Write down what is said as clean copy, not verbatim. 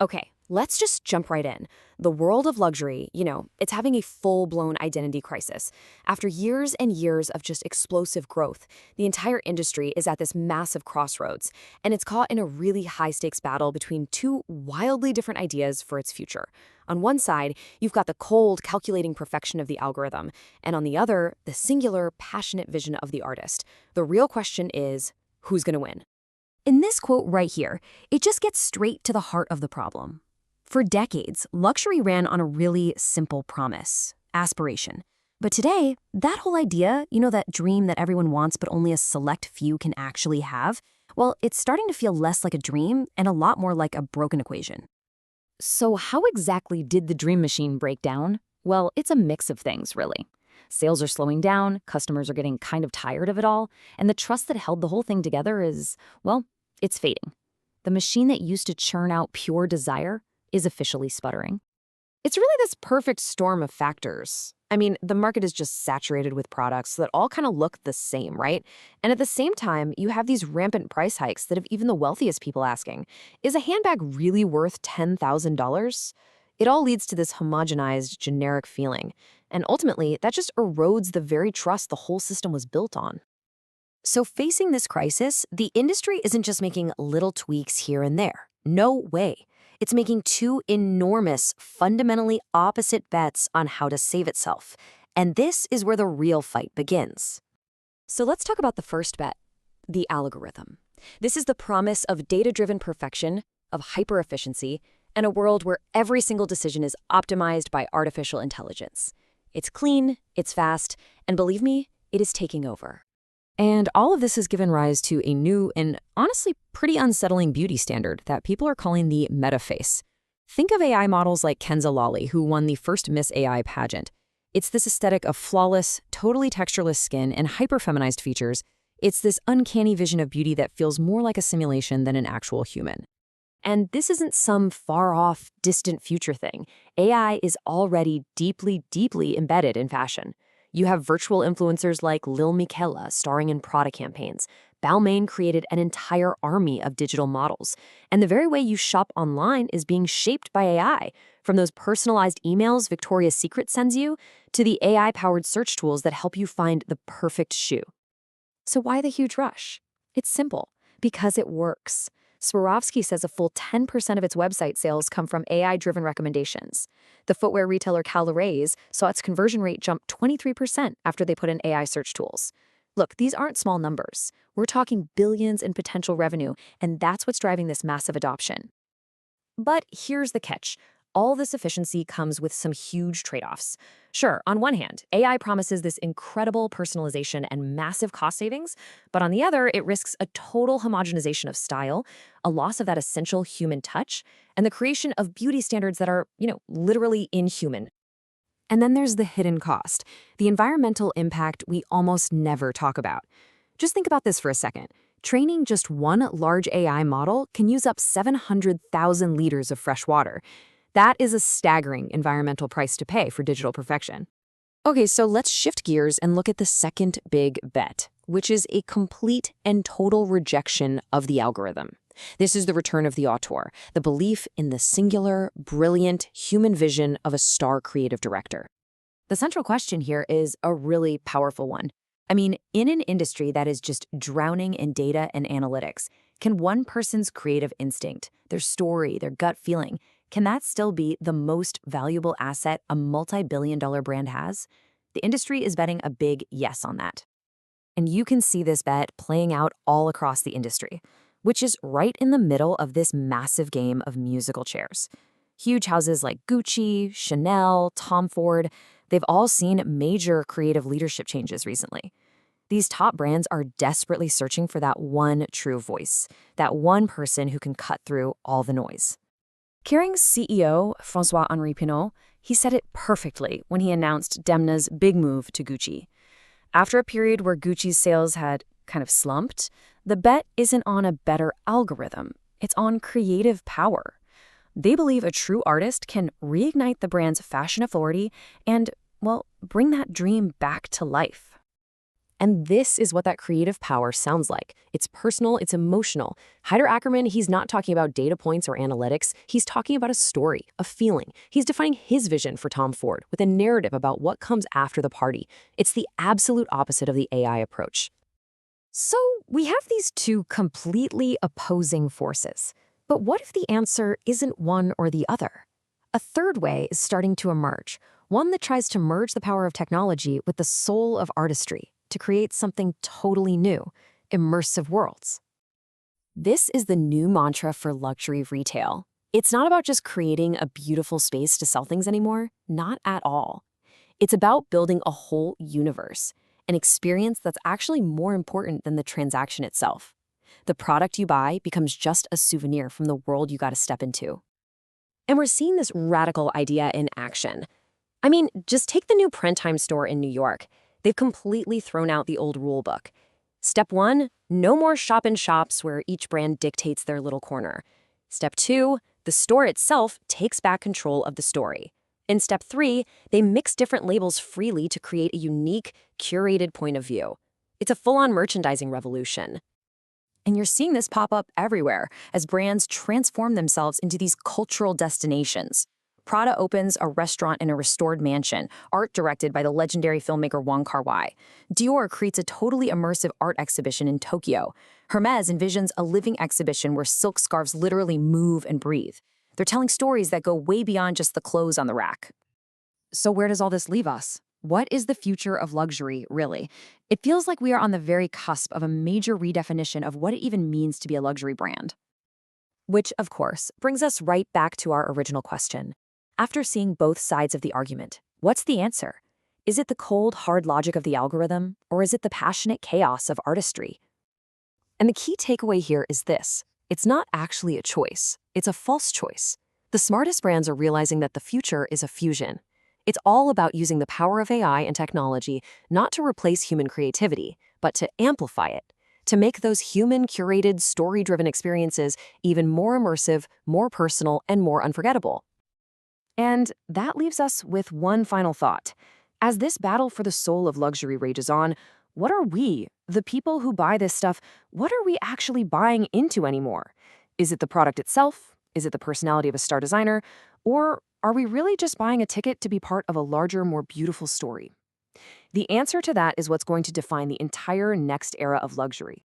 Okay, let's just jump right in. The world of luxury, it's having a full-blown identity crisis. After years and years of just explosive growth, the entire industry is at this massive crossroads, and it's caught in a really high-stakes battle between two wildly different ideas for its future. On one side, you've got the cold, calculating perfection of the algorithm, and on the other, the singular, passionate vision of the artist. The real question is, who's going to win? In this quote right here, it just gets straight to the heart of the problem. For decades, luxury ran on a really simple promise: aspiration. But today, that whole idea, that dream that everyone wants but only a select few can actually have, well, it's starting to feel less like a dream and a lot more like a broken equation. So how exactly did the dream machine break down? Well, it's a mix of things, really. Sales are slowing down, customers are getting kind of tired of it all, and the trust that held the whole thing together is, well, it's fading. The machine that used to churn out pure desire is officially sputtering. It's really this perfect storm of factors. I mean, the market is just saturated with products that all kind of look the same, right? And at the same time, you have these rampant price hikes that have even the wealthiest people asking, is a handbag really worth $10,000? It all leads to this homogenized, generic feeling. And ultimately, that just erodes the very trust the whole system was built on. So facing this crisis, the industry isn't just making little tweaks here and there. No way. It's making two enormous, fundamentally opposite bets on how to save itself. And this is where the real fight begins. So let's talk about the first bet, the algorithm. This is the promise of data-driven perfection, of hyper-efficiency, and a world where every single decision is optimized by artificial intelligence. It's clean, it's fast, and believe me, it is taking over. And all of this has given rise to a new and honestly pretty unsettling beauty standard that people are calling the metaface. Think of AI models like Kenza Lawley, who won the first Miss AI pageant. It's this aesthetic of flawless, totally textureless skin and hyper-feminized features. It's this uncanny vision of beauty that feels more like a simulation than an actual human. And this isn't some far-off, distant future thing. AI is already deeply, deeply embedded in fashion. You have virtual influencers like Lil Miquela starring in Prada campaigns. Balmain created an entire army of digital models. And the very way you shop online is being shaped by AI, from those personalized emails Victoria's Secret sends you to the AI-powered search tools that help you find the perfect shoe. So why the huge rush? It's simple. Because it works. Swarovski says a full 10% of its website sales come from AI-driven recommendations. The footwear retailer Calorays saw its conversion rate jump 23% after they put in AI search tools. Look, these aren't small numbers. We're talking billions in potential revenue, and that's what's driving this massive adoption. But here's the catch. All this efficiency comes with some huge trade-offs. Sure, on one hand, AI promises this incredible personalization and massive cost savings, but on the other, it risks a total homogenization of style, a loss of that essential human touch, and the creation of beauty standards that are, literally inhuman. And then there's the hidden cost, the environmental impact we almost never talk about. Just think about this for a second. Training just one large AI model can use up 700,000 liters of fresh water. That is a staggering environmental price to pay for digital perfection. Okay, so let's shift gears and look at the second big bet, which is a complete and total rejection of the algorithm. This is the return of the auteur, the belief in the singular, brilliant human vision of a star creative director. The central question here is a really powerful one. I mean, in an industry that is just drowning in data and analytics, can one person's creative instinct, their story, their gut feeling, can that still be the most valuable asset a multi-billion-dollar brand has? The industry is betting a big yes on that. And you can see this bet playing out all across the industry, which is right in the middle of this massive game of musical chairs. Huge houses like Gucci, Chanel, Tom Ford, they've all seen major creative leadership changes recently. These top brands are desperately searching for that one true voice, that one person who can cut through all the noise. Kering's CEO, François-Henri Pinault, he said it perfectly when he announced Demna's big move to Gucci. After a period where Gucci's sales had kind of slumped, the bet isn't on a better algorithm. It's on creative power. They believe a true artist can reignite the brand's fashion authority and, well, bring that dream back to life. And this is what that creative power sounds like. It's personal, it's emotional. Heider Ackerman, he's not talking about data points or analytics. He's talking about a story, a feeling. He's defining his vision for Tom Ford with a narrative about what comes after the party. It's the absolute opposite of the AI approach. So we have these two completely opposing forces. But what if the answer isn't one or the other? A third way is starting to emerge, one that tries to merge the power of technology with the soul of artistry to create something totally new, immersive worlds. This is the new mantra for luxury retail. It's not about just creating a beautiful space to sell things anymore, not at all. It's about building a whole universe, an experience that's actually more important than the transaction itself. The product you buy becomes just a souvenir from the world you got to step into. And we're seeing this radical idea in action. I mean, just take the new Print Time store in New York. They've completely thrown out the old rule book. Step 1, no more shop-in-shops where each brand dictates their little corner. Step 2, the store itself takes back control of the story. In Step 3, they mix different labels freely to create a unique, curated point of view. It's a full-on merchandising revolution. And you're seeing this pop up everywhere as brands transform themselves into these cultural destinations. Prada opens a restaurant in a restored mansion, art directed by the legendary filmmaker Wong Kar-wai. Dior creates a totally immersive art exhibition in Tokyo. Hermès envisions a living exhibition where silk scarves literally move and breathe. They're telling stories that go way beyond just the clothes on the rack. So where does all this leave us? What is the future of luxury, really? It feels like we are on the very cusp of a major redefinition of what it even means to be a luxury brand. Which, of course, brings us right back to our original question. After seeing both sides of the argument, what's the answer? Is it the cold, hard logic of the algorithm, or is it the passionate chaos of artistry? And the key takeaway here is this. It's not actually a choice. It's a false choice. The smartest brands are realizing that the future is a fusion. It's all about using the power of AI and technology not to replace human creativity, but to amplify it, to make those human, curated, story-driven experiences even more immersive, more personal, and more unforgettable. And that leaves us with one final thought. As this battle for the soul of luxury rages on, what are we, the people who buy this stuff, what are we actually buying into anymore? Is it the product itself? Is it the personality of a star designer? Or are we really just buying a ticket to be part of a larger, more beautiful story? The answer to that is what's going to define the entire next era of luxury.